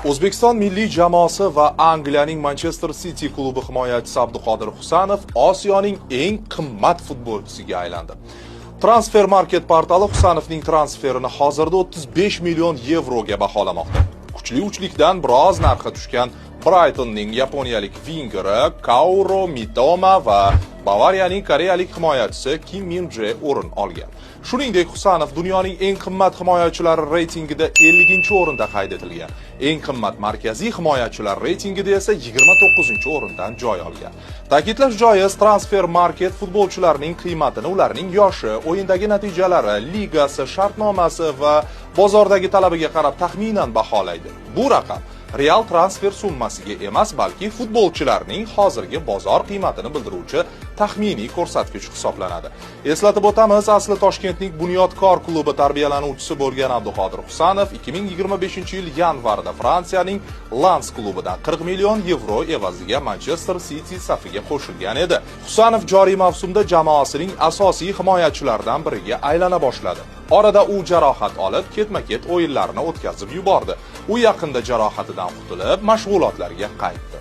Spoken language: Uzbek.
O'zbekiston milliy jamoasi va Angliyaning Manchester City klubi himoyachisi Abduqodir Husanov Osiyoning eng qimmat futbolchisiga aylandi. Transfermarket portali Husanovning transferini hozirda 35 million yevroga baholamoqda. Kuchli uchlikdan biroz narxi tushgan Brightonning yaponiyalik vingeri Kaoru Mitoma va Bavariyaning koreyalik himoyachisi Kim Min-jae o'rin olgan. Shuningdek, Husanov dunyoning eng qimmat himoyachilari reytingida 50-o'rinda qayd etilgan. Eng qimmat markaziy himoyachilar reytingida esa 29-o'rindan joy olgan. Ta'kidlash joiz, Transfermarket futbolchilarning qiymatini ularning yoshi, o'yindagi natijalari, ligasi, shartnomasi va bozordagi talabiga qarab taxminan baholaydi. Bu raqam real transfer summasiga emas, balki futbolchilarning hozirgi bozor qiymatini bildiruvchi taxminiy ko'rsatkich hisoblanadi. Eslatib o'tamiz, asli Toshkentning Bunyodkor klubi tarbiyalanuvchisi bo'lgan Abduqodir Husanov 2025-yil yanvarida Fransiyaning Lens klubidan 40 million yevro evaziga Manchester City safiga qo'shilgan edi. Husanov joriy mavsumda jamoasining asosiy himoyachilaridan biriga aylana boshladi. Orada u jarohat olib, ketma-ket o'yinlarni o'tkazib yubordi. U yaqinda jarohatidan qutulib, mashg'ulotlarga qaytdi.